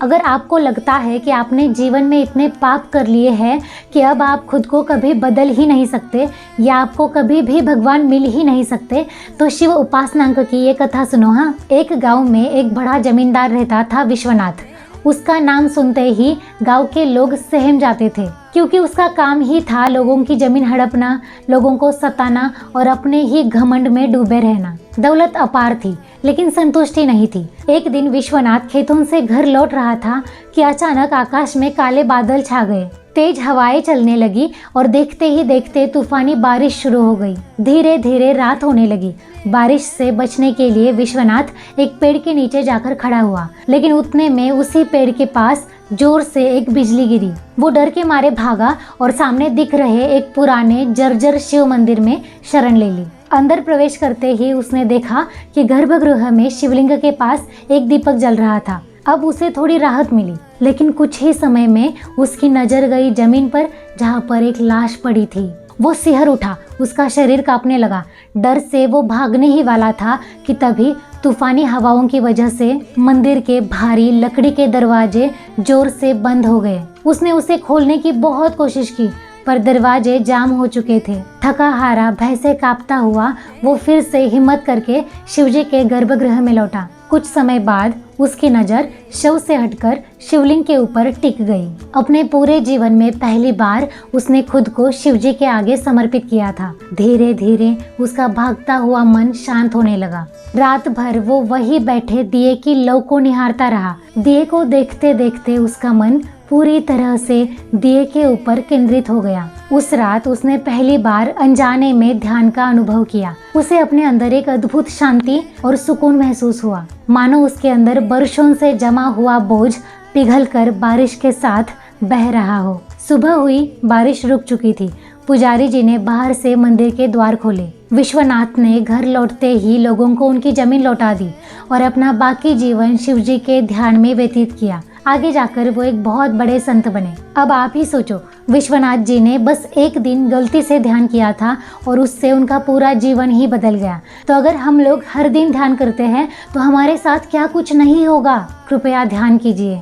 अगर आपको लगता है कि आपने जीवन में इतने पाप कर लिए हैं कि अब आप खुद को कभी बदल ही नहीं सकते या आपको कभी भी भगवान मिल ही नहीं सकते, तो शिव उपासनांक की ये कथा सुनो। हाँ, एक गांव में एक बड़ा जमींदार रहता था, विश्वनाथ। उसका नाम सुनते ही गांव के लोग सहम जाते थे, क्योंकि उसका काम ही था लोगों की जमीन हड़पना, लोगों को सताना और अपने ही घमंड में डूबे रहना। दौलत अपार थी, लेकिन संतुष्टि नहीं थी। एक दिन विश्वनाथ खेतों से घर लौट रहा था कि अचानक आकाश में काले बादल छा गए। तेज हवाएं चलने लगी और देखते ही देखते तूफानी बारिश शुरू हो गई। धीरे धीरे रात होने लगी। बारिश से बचने के लिए विश्वनाथ एक पेड़ के नीचे जाकर खड़ा हुआ, लेकिन उतने में उसी पेड़ के पास जोर से एक बिजली गिरी। वो डर के मारे भागा और सामने दिख रहे एक पुराने जर्जर शिव मंदिर में शरण ले ली। अंदर प्रवेश करते ही उसने देखा कि गर्भगृह में शिवलिंग के पास एक दीपक जल रहा था। अब उसे थोड़ी राहत मिली, लेकिन कुछ ही समय में उसकी नजर गई जमीन पर, जहाँ पर एक लाश पड़ी थी। वो सिहर उठा, उसका शरीर कांपने लगा। डर से वो भागने ही वाला था कि तभी तूफानी हवाओं की वजह से मंदिर के भारी लकड़ी के दरवाजे जोर से बंद हो गए। उसने उसे खोलने की बहुत कोशिश की, पर दरवाजे जाम हो चुके थे। थका हारा, भय से कांपता हुआ वो फिर से हिम्मत करके शिवजी के गर्भगृह में लौटा। कुछ समय बाद उसकी नजर शव से हटकर शिवलिंग के ऊपर टिक गई। अपने पूरे जीवन में पहली बार उसने खुद को शिवजी के आगे समर्पित किया था। धीरे धीरे उसका भागता हुआ मन शांत होने लगा। रात भर वो वही बैठे दिए की लौ को निहारता रहा। दिए को देखते देखते उसका मन पूरी तरह से दिए के ऊपर केंद्रित हो गया। उस रात उसने पहली बार अनजाने में ध्यान का अनुभव किया। उसे अपने अंदर एक अद्भुत शांति और सुकून महसूस हुआ, मानो उसके अंदर बरसों से जमा हुआ बोझ पिघलकर बारिश के साथ बह रहा हो। सुबह हुई, बारिश रुक चुकी थी। पुजारी जी ने बाहर से मंदिर के द्वार खोले। विश्वनाथ ने घर लौटते ही लोगों को उनकी जमीन लौटा दी और अपना बाकी जीवन शिवजी के ध्यान में व्यतीत किया। आगे जाकर वो एक बहुत बड़े संत बने। अब आप ही सोचो, विश्वनाथ जी ने बस एक दिन गलती से ध्यान किया था और उससे उनका पूरा जीवन ही बदल गया। तो अगर हम लोग हर दिन ध्यान करते हैं तो हमारे साथ क्या कुछ नहीं होगा। कृपया ध्यान कीजिए।